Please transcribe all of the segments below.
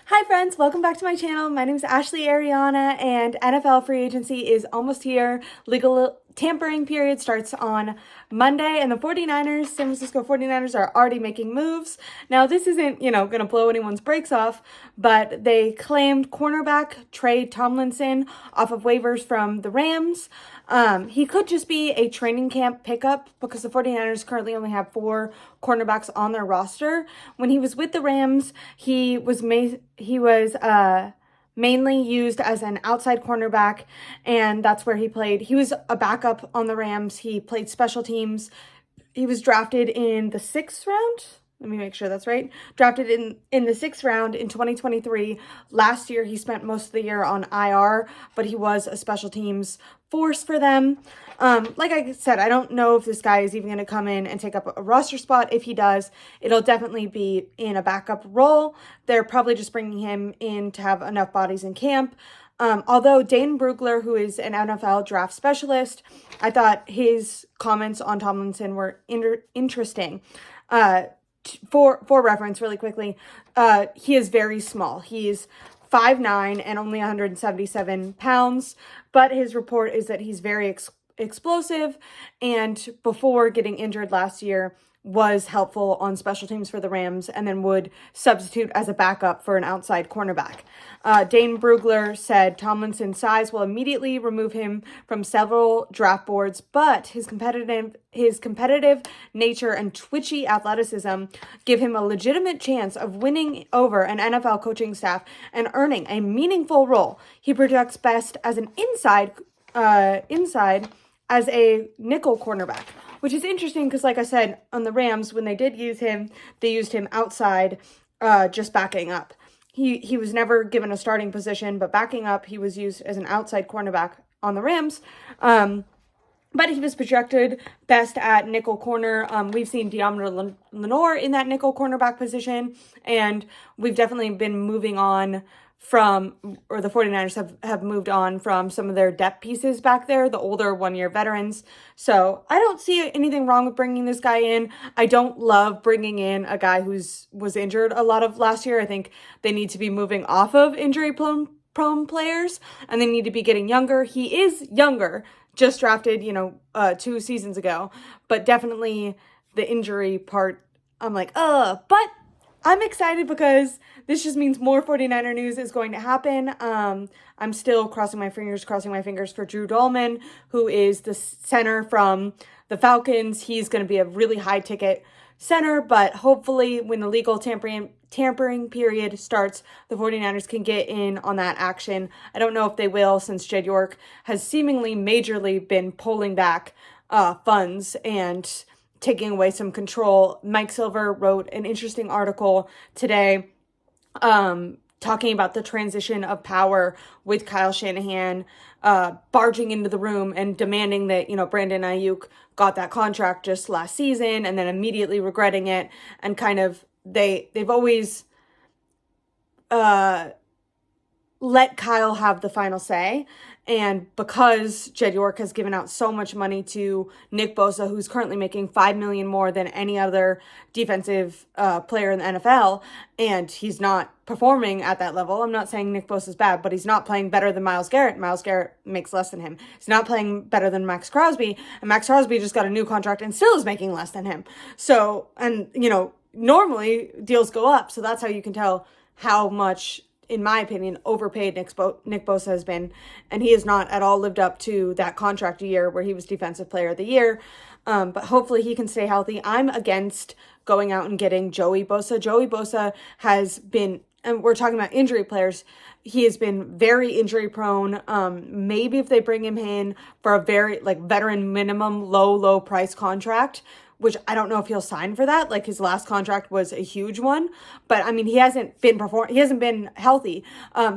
Hi friends, welcome back to my channel. My name is Ashley Ariana and NFL free agency is almost here. Legal tampering period starts on Monday and the San Francisco 49ers are already making moves. Now this isn't, going to blow anyone's brakes off, but they claimed cornerback Trey Tomlinson off of waivers from the Rams. He could just be a training camp pickup because the 49ers currently only have 4 cornerbacks on their roster. When he was with the Rams, he was mainly used as an outside cornerback, and that's where he played. He was a backup on the Rams. He played special teams. He was drafted in the 6th round. Let me make sure that's right. Drafted in the 6th round in 2023. Last year, he spent most of the year on IR, but he was a special teams force for them. Like I said, I don't know if this guy is even going to come in and take up a roster spot. If he does, it'll definitely be in a backup role. They're probably just bringing him in to have enough bodies in camp. Although Dane Brugler, who is an NFL draft specialist, I thought his comments on Tomlinson were interesting. For reference, really quickly, he is very small. He's 5'9" and only 177 pounds, but his report is that he's very explosive, and before getting injured last year, was helpful on special teams for the Rams and then would substitute as a backup for an outside cornerback. Dane Brugler said Tomlinson's size will immediately remove him from several draft boards, but his competitive nature and twitchy athleticism give him a legitimate chance of winning over an NFL coaching staff and earning a meaningful role. He projects best as an inside as a nickel cornerback, which is interesting because, like I said, on the Rams, when they did use him, they used him outside, just backing up. He was never given a starting position, but backing up, he was used as an outside cornerback on the Rams. But he was projected best at nickel corner. We've seen Deommodore Lenoir in that nickel cornerback position, and we've definitely been moving on or the 49ers have moved on from some of their depth pieces back there, the older one-year veterans. So I don't see anything wrong with bringing this guy in. I don't love bringing in a guy was injured a lot of last year. I think they need to be moving off of injury-prone players, and they need to be getting younger. He is younger, just drafted, 2 seasons ago, but definitely the injury part, I'm like, but I'm excited because this just means more 49er news is going to happen. I'm still crossing my fingers for Drew Dolman, who is the center from the Falcons. He's going to be a really high ticket center, but hopefully when the legal tampering period starts, the 49ers can get in on that action. I don't know if they will, since Jed York has seemingly majorly been pulling back funds and taking away some control. Mike Silver wrote an interesting article today talking about the transition of power with Kyle Shanahan barging into the room and demanding that, Brandon Ayuk got that contract just last season and then immediately regretting it, and kind of they've always let Kyle have the final say. And because Jed York has given out so much money to Nick Bosa, who's currently making $5 million more than any other defensive player in the NFL, and he's not performing at that level. I'm not saying Nick Bosa's bad, but he's not playing better than Myles Garrett. Myles Garrett makes less than him. He's not playing better than Max Crosby, and Max Crosby just got a new contract and still is making less than him. So, and, normally deals go up, so that's how you can tell how much, in my opinion, overpaid Nick Bosa has been, and he has not at all lived up to that contract year where he was Defensive Player of the Year. But hopefully he can stay healthy. I'm against going out and getting Joey Bosa. Joey Bosa has been, and we're talking about injury players, he has been very injury prone. Maybe if they bring him in for a very veteran minimum, low price contract, which I don't know if he'll sign for that. Like, his last contract was a huge one, but I mean, he hasn't been healthy.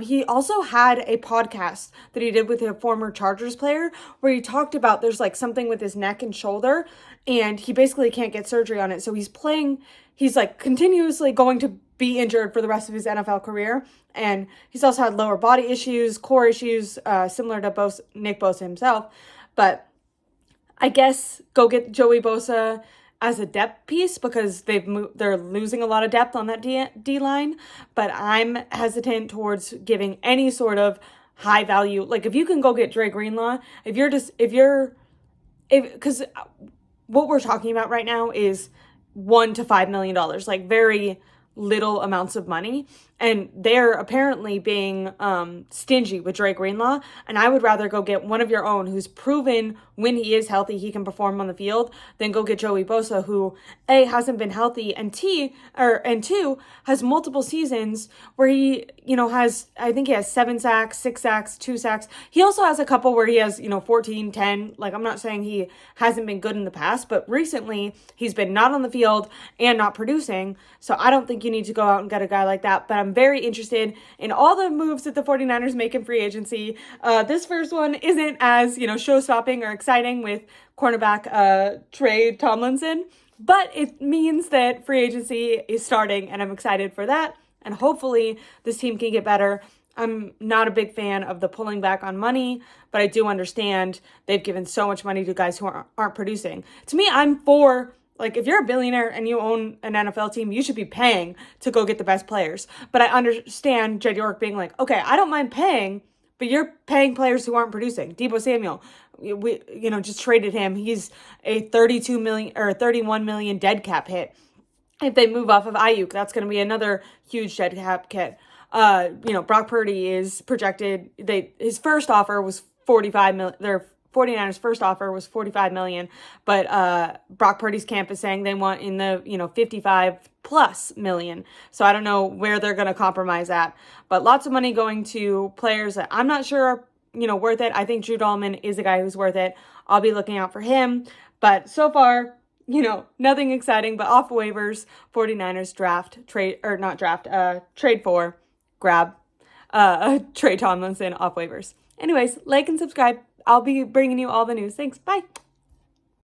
He also had a podcast that he did with a former Chargers player where he talked about there's something with his neck and shoulder, and he basically can't get surgery on it. So he's continuously going to be injured for the rest of his NFL career. And he's also had lower body issues, core issues, similar to Nick Bosa himself. But I guess go get Joey Bosa as a depth piece because they're losing a lot of depth on that D line, but I'm hesitant towards giving any sort of high value. Like if you can go get Dre Greenlaw, because what we're talking about right now is $1 to $5 million, like very little amounts of money, and they're apparently being stingy with Dre Greenlaw, and I would rather go get one of your own who's proven when he is healthy he can perform on the field than go get Joey Bosa, who A, hasn't been healthy, and two, has multiple seasons where he, I think he has 7 sacks, 6 sacks, 2 sacks. He also has a couple where he has, 14, 10. Like, I'm not saying he hasn't been good in the past, but recently he's been not on the field and not producing, so I don't think you need to go out and get a guy like that. But I'm very interested in all the moves that the 49ers make in free agency. This first one isn't as, show-stopping or exciting with cornerback Trey Tomlinson, but it means that free agency is starting, and I'm excited for that. And hopefully this team can get better. I'm not a big fan of the pulling back on money, but I do understand they've given so much money to guys who aren't producing. To me, I'm for, like, if you're a billionaire and you own an NFL team, you should be paying to go get the best players. But I understand Jed York being like, okay, I don't mind paying, but you're paying players who aren't producing. Deebo Samuel, we just traded him. He's a 32 million or 31 million dead cap hit. If they move off of Ayuk, that's going to be another huge dead cap hit. Brock Purdy is projected. His first offer was 45 million. Their 49ers first offer was 45 million, but Brock Purdy's camp is saying they want in the 55 plus million. So I don't know where they're going to compromise at, but lots of money going to players that I'm not sure are worth it. I think Drew Dahlman is a guy who's worth it. I'll be looking out for him, but so far, nothing exciting. But off waivers, 49ers trade for, grab Trey Tomlinson off waivers. Anyways, like and subscribe. I'll be bringing you all the news. Thanks. Bye.